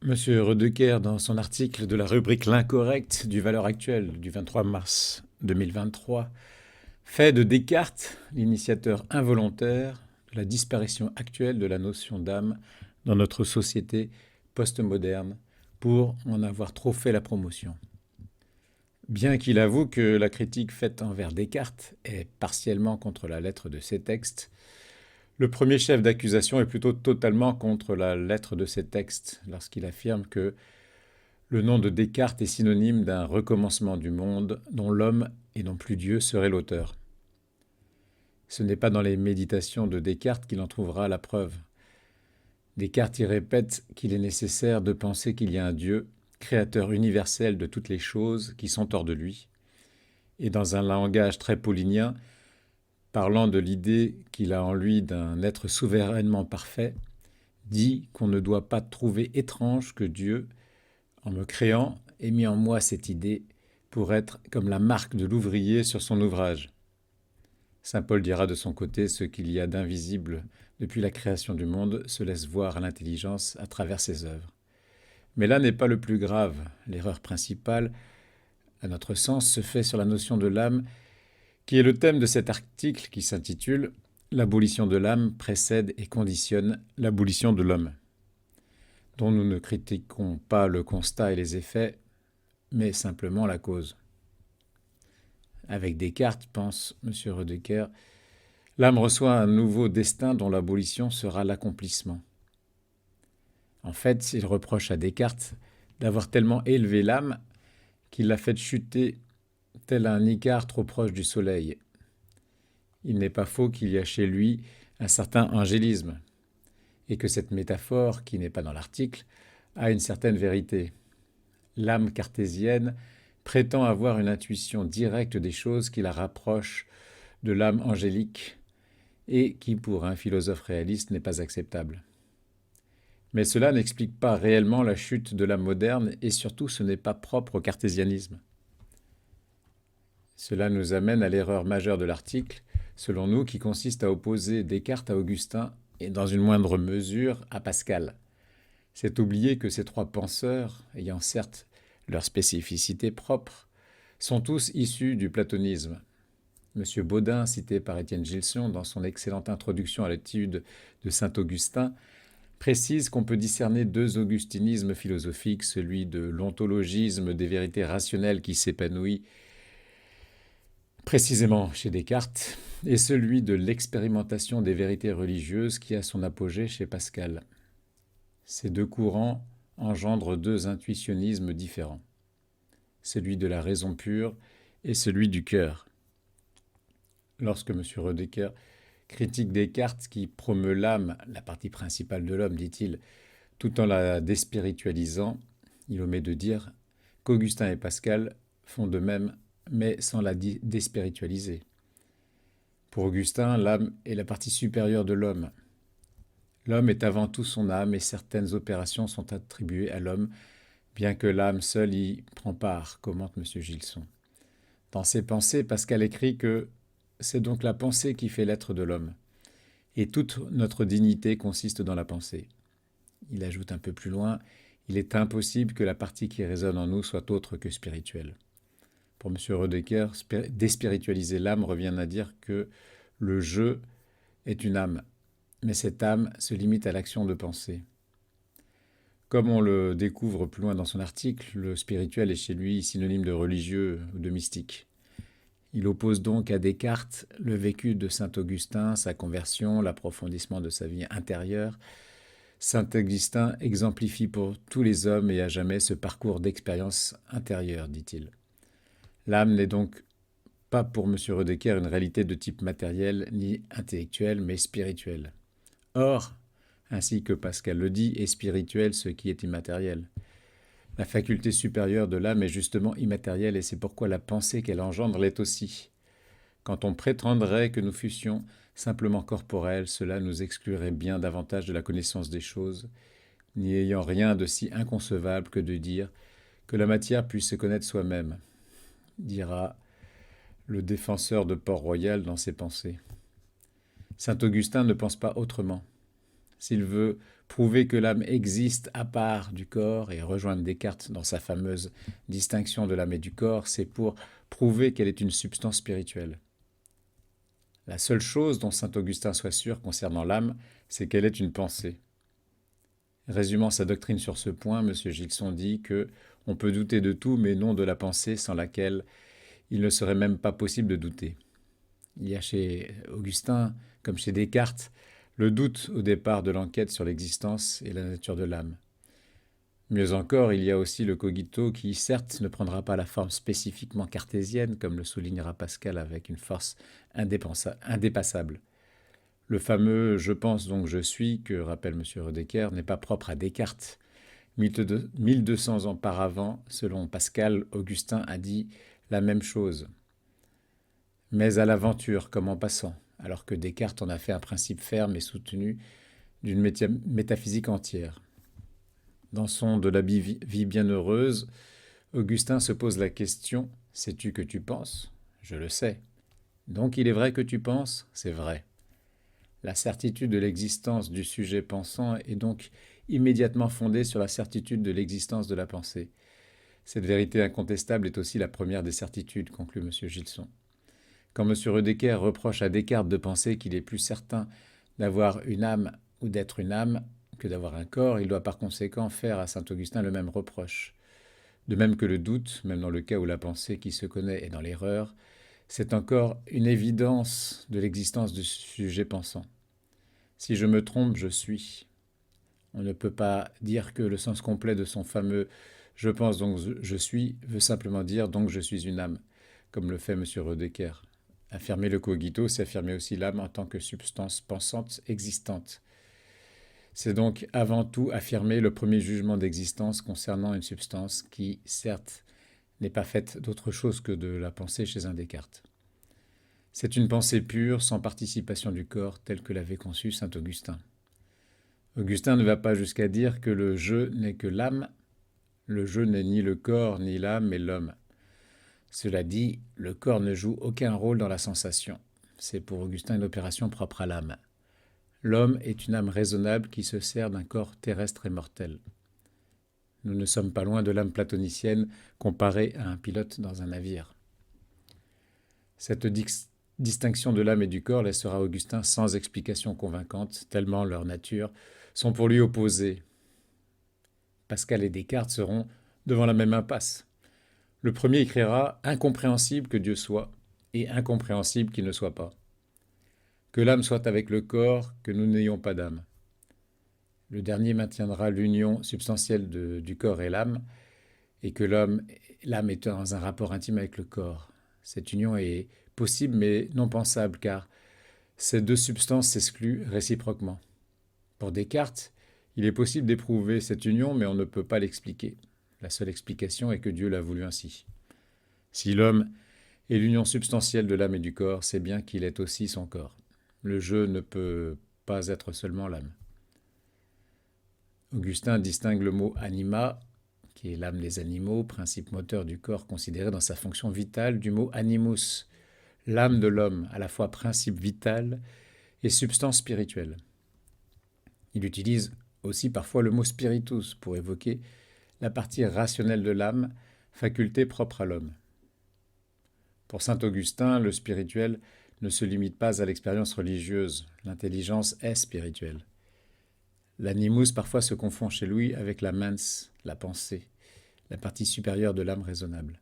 Monsieur Rodecker, dans son article de la rubrique L'incorrect du Valeurs actuelles du 23 mars 2023, fait de Descartes l'initiateur involontaire de la disparition actuelle de la notion d'âme dans notre société postmoderne pour en avoir trop fait la promotion. Bien qu'il avoue que la critique faite envers Descartes est partiellement contre la lettre de ses textes, le premier chef d'accusation est plutôt totalement contre la lettre de ses textes lorsqu'il affirme que le nom de Descartes est synonyme d'un recommencement du monde dont l'homme et non plus Dieu serait l'auteur. Ce n'est pas dans les méditations de Descartes qu'il en trouvera la preuve. Descartes y répète qu'il est nécessaire de penser qu'il y a un Dieu, créateur universel de toutes les choses qui sont hors de lui, et dans un langage très paulinien, parlant de l'idée qu'il a en lui d'un être souverainement parfait, dit qu'on ne doit pas trouver étrange que Dieu, en me créant, ait mis en moi cette idée pour être comme la marque de l'ouvrier sur son ouvrage. Saint Paul dira de son côté ce qu'il y a d'invisible depuis la création du monde se laisse voir à l'intelligence à travers ses œuvres. Mais là n'est pas le plus grave. L'erreur principale, à notre sens, se fait sur la notion de l'âme, qui est le thème de cet article qui s'intitule « L'abolition de l'âme précède et conditionne l'abolition de l'homme », dont nous ne critiquons pas le constat et les effets, mais simplement la cause. Avec Descartes, pense M. Rodecker, l'âme reçoit un nouveau destin dont l'abolition sera l'accomplissement. En fait, il reproche à Descartes d'avoir tellement élevé l'âme qu'il l'a fait chuter tel un Icare trop proche du soleil. Il n'est pas faux qu'il y a chez lui un certain angélisme, et que cette métaphore, qui n'est pas dans l'article, a une certaine vérité. L'âme cartésienne prétend avoir une intuition directe des choses qui la rapproche de l'âme angélique et qui, pour un philosophe réaliste, n'est pas acceptable. Mais cela n'explique pas réellement la chute de l'âme moderne et surtout ce n'est pas propre au cartésianisme. Cela nous amène à l'erreur majeure de l'article, selon nous, qui consiste à opposer Descartes à Augustin et dans une moindre mesure à Pascal. C'est oublier que ces trois penseurs, ayant certes leur spécificité propre, sont tous issus du platonisme. M. Baudin, cité par Étienne Gilson dans son excellente introduction à l'étude de saint Augustin, précise qu'on peut discerner deux augustinismes philosophiques, celui de l'ontologisme des vérités rationnelles qui s'épanouit précisément chez Descartes, et celui de l'expérimentation des vérités religieuses qui a son apogée chez Pascal. Ces deux courants engendrent deux intuitionnismes différents, celui de la raison pure et celui du cœur. Lorsque M. Rodecker critique Descartes qui promeut l'âme, la partie principale de l'homme, dit-il, tout en la déspiritualisant, il omet de dire qu'Augustin et Pascal font de même, mais sans la déspiritualiser. Pour Augustin, l'âme est la partie supérieure de l'homme. L'homme est avant tout son âme et certaines opérations sont attribuées à l'homme, bien que l'âme seule y prend part, commente M. Gilson. Dans ses pensées, Pascal écrit que c'est donc la pensée qui fait l'être de l'homme, et toute notre dignité consiste dans la pensée. Il ajoute un peu plus loin, il est impossible que la partie qui résonne en nous soit autre que spirituelle. Pour M. Rodecker, déspiritualiser l'âme revient à dire que le je est une âme, mais cette âme se limite à l'action de penser. Comme on le découvre plus loin dans son article, le spirituel est chez lui synonyme de religieux ou de mystique. Il oppose donc à Descartes le vécu de saint Augustin, sa conversion, l'approfondissement de sa vie intérieure. Saint Augustin exemplifie pour tous les hommes et à jamais ce parcours d'expérience intérieure, dit-il. L'âme n'est donc pas pour M. Rodecker une réalité de type matériel ni intellectuel, mais spirituel. Or, ainsi que Pascal le dit, est spirituel ce qui est immatériel. La faculté supérieure de l'âme est justement immatérielle et c'est pourquoi la pensée qu'elle engendre l'est aussi. Quand on prétendrait que nous fussions simplement corporels, cela nous exclurait bien davantage de la connaissance des choses, n'y ayant rien de si inconcevable que de dire que la matière puisse se connaître soi-même, dira le défenseur de Port-Royal dans ses pensées. Saint Augustin ne pense pas autrement. S'il veut prouver que l'âme existe à part du corps et rejoindre Descartes dans sa fameuse distinction de l'âme et du corps, c'est pour prouver qu'elle est une substance spirituelle. La seule chose dont saint Augustin soit sûr concernant l'âme, c'est qu'elle est une pensée. Résumant sa doctrine sur ce point, M. Gilson dit que on peut douter de tout, mais non de la pensée sans laquelle il ne serait même pas possible de douter. Il y a chez Augustin, comme chez Descartes, le doute au départ de l'enquête sur l'existence et la nature de l'âme. Mieux encore, il y a aussi le cogito qui, certes, ne prendra pas la forme spécifiquement cartésienne, comme le soulignera Pascal avec une force indépassable. Le fameux « je pense donc je suis » que rappelle M. Rodecker n'est pas propre à Descartes. 1200 ans auparavant, selon Pascal, Augustin a dit la même chose, mais à l'aventure comme en passant, alors que Descartes en a fait un principe ferme et soutenu d'une métaphysique entière. Dans son De la vie bienheureuse, Augustin se pose la question « sais-tu que tu penses ?» Je le sais. Donc il est vrai que tu penses ? C'est vrai. La certitude de l'existence du sujet pensant est donc immédiatement fondée sur la certitude de l'existence de la pensée. Cette vérité incontestable est aussi la première des certitudes, conclut M. Gilson. Quand M. Rodecker reproche à Descartes de penser qu'il est plus certain d'avoir une âme ou d'être une âme que d'avoir un corps, il doit par conséquent faire à saint Augustin le même reproche. De même que le doute, même dans le cas où la pensée qui se connaît est dans l'erreur, c'est encore une évidence de l'existence du sujet pensant. Si je me trompe, je suis. On ne peut pas dire que le sens complet de son fameux « je pense donc je suis » veut simplement dire « donc je suis une âme », comme le fait M. Rodecker. Affirmer le cogito, c'est affirmer aussi l'âme en tant que substance pensante existante. C'est donc avant tout affirmer le premier jugement d'existence concernant une substance qui, certes, n'est pas faite d'autre chose que de la pensée chez un Descartes. C'est une pensée pure, sans participation du corps, telle que l'avait conçue saint Augustin. Augustin ne va pas jusqu'à dire que le « je » n'est que l'âme. Le « je » n'est ni le corps, ni l'âme, mais l'homme. Cela dit, le corps ne joue aucun rôle dans la sensation. C'est pour Augustin une opération propre à l'âme. L'homme est une âme raisonnable qui se sert d'un corps terrestre et mortel. Nous ne sommes pas loin de l'âme platonicienne comparée à un pilote dans un navire. Cette distinction de l'âme et du corps laissera Augustin sans explication convaincante, tellement leurs natures sont pour lui opposées. Pascal et Descartes seront devant la même impasse. Le premier écrira « incompréhensible que Dieu soit » et « incompréhensible qu'il ne soit pas ». Que l'âme soit avec le corps, que nous n'ayons pas d'âme. Le dernier maintiendra l'union substantielle du corps et l'âme, et que l'âme est dans un rapport intime avec le corps. Cette union est possible mais non pensable, car ces deux substances s'excluent réciproquement. Pour Descartes, il est possible d'éprouver cette union, mais on ne peut pas l'expliquer. La seule explication est que Dieu l'a voulu ainsi. Si l'homme est l'union substantielle de l'âme et du corps, c'est bien qu'il est aussi son corps. Le je ne peut pas être seulement l'âme. Augustin distingue le mot anima, qui est l'âme des animaux, principe moteur du corps considéré dans sa fonction vitale, du mot animus, l'âme de l'homme, à la fois principe vital et substance spirituelle. Il utilise aussi parfois le mot spiritus pour évoquer la partie rationnelle de l'âme, faculté propre à l'homme. Pour saint Augustin, le spirituel ne se limite pas à l'expérience religieuse, l'intelligence est spirituelle. L'animus parfois se confond chez lui avec la mens, la pensée, la partie supérieure de l'âme raisonnable.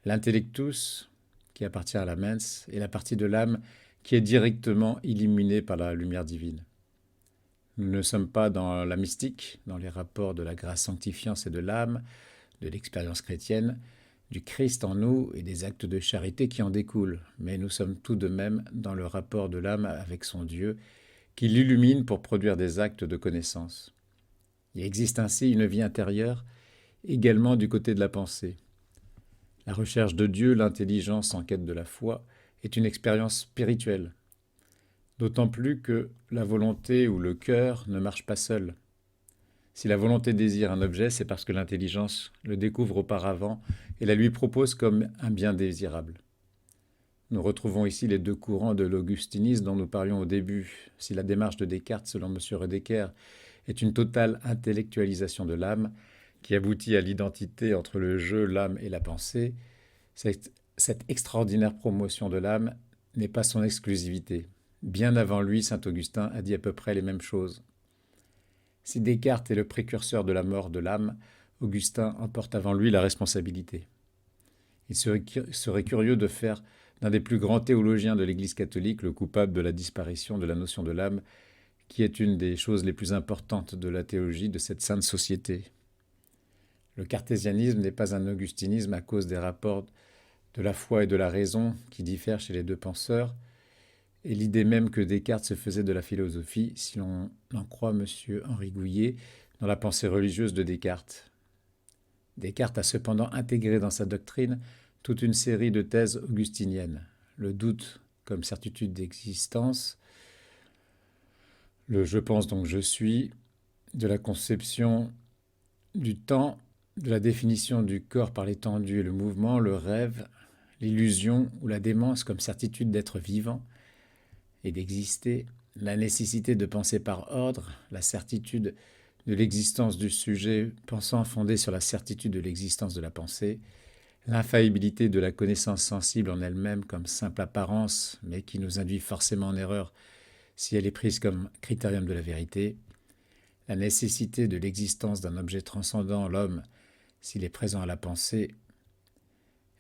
L'intellectus, qui appartient à la mens, est la partie de l'âme qui est directement illuminée par la lumière divine. Nous ne sommes pas dans la mystique, dans les rapports de la grâce sanctifiante et de l'âme, de l'expérience chrétienne, du Christ en nous et des actes de charité qui en découlent, mais nous sommes tout de même dans le rapport de l'âme avec son Dieu, qui l'illumine pour produire des actes de connaissance. Il existe ainsi une vie intérieure, également du côté de la pensée. La recherche de Dieu, l'intelligence en quête de la foi, est une expérience spirituelle. D'autant plus que la volonté ou le cœur ne marchent pas seuls. Si la volonté désire un objet, c'est parce que l'intelligence le découvre auparavant et la lui propose comme un bien désirable. Nous retrouvons ici les deux courants de l'augustinisme dont nous parlions au début. Si la démarche de Descartes, selon M. Rediker, est une totale intellectualisation de l'âme qui aboutit à l'identité entre le jeu, l'âme et la pensée, cette extraordinaire promotion de l'âme n'est pas son exclusivité. Bien avant lui, saint Augustin a dit à peu près les mêmes choses. Si Descartes est le précurseur de la mort de l'âme, Augustin emporte avant lui la responsabilité. Il serait curieux de faire d'un des plus grands théologiens de l'Église catholique le coupable de la disparition de la notion de l'âme, qui est une des choses les plus importantes de la théologie de cette sainte société. Le cartésianisme n'est pas un augustinisme à cause des rapports de la foi et de la raison qui diffèrent chez les deux penseurs, et l'idée même que Descartes se faisait de la philosophie, si l'on en croit M. Henri Gouillet, dans la pensée religieuse de Descartes. Descartes a cependant intégré dans sa doctrine toute une série de thèses augustiniennes. Le doute comme certitude d'existence, le « je pense donc je suis », de la conception du temps, de la définition du corps par l'étendue et le mouvement, le rêve, l'illusion ou la démence comme certitude d'être vivant et d'exister, la nécessité de penser par ordre, la certitude de l'existence du sujet pensant fondée sur la certitude de l'existence de la pensée, l'infaillibilité de la connaissance sensible en elle-même comme simple apparence, mais qui nous induit forcément en erreur si elle est prise comme critérium de la vérité, la nécessité de l'existence d'un objet transcendant l'homme s'il est présent à la pensée,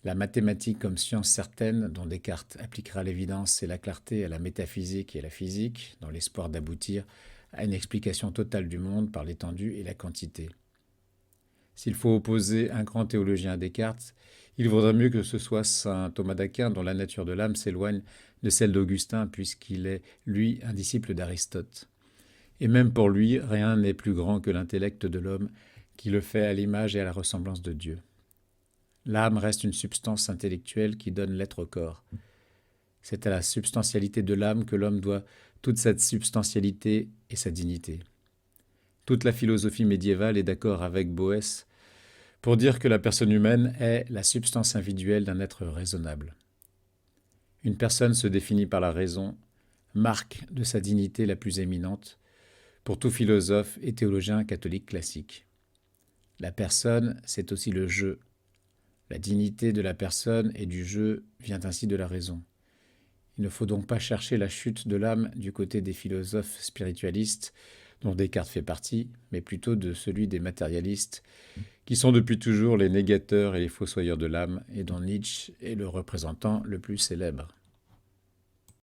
la mathématique comme science certaine dont Descartes appliquera l'évidence et la clarté à la métaphysique et à la physique, dans l'espoir d'aboutir à une explication totale du monde par l'étendue et la quantité. S'il faut opposer un grand théologien à Descartes, il vaudrait mieux que ce soit saint Thomas d'Aquin dont la nature de l'âme s'éloigne de celle d'Augustin puisqu'il est, lui, un disciple d'Aristote. Et même pour lui, rien n'est plus grand que l'intellect de l'homme qui le fait à l'image et à la ressemblance de Dieu. L'âme reste une substance intellectuelle qui donne l'être au corps. C'est à la substantialité de l'âme que l'homme doit toute cette substantialité et sa dignité. Toute la philosophie médiévale est d'accord avec Boès pour dire que la personne humaine est la substance individuelle d'un être raisonnable. Une personne se définit par la raison, marque de sa dignité la plus éminente, pour tout philosophe et théologien catholique classique. La personne, c'est aussi le jeu. La dignité de la personne et du jeu vient ainsi de la raison. Il ne faut donc pas chercher la chute de l'âme du côté des philosophes spiritualistes, dont Descartes fait partie, mais plutôt de celui des matérialistes, qui sont depuis toujours les négateurs et les fossoyeurs de l'âme, et dont Nietzsche est le représentant le plus célèbre.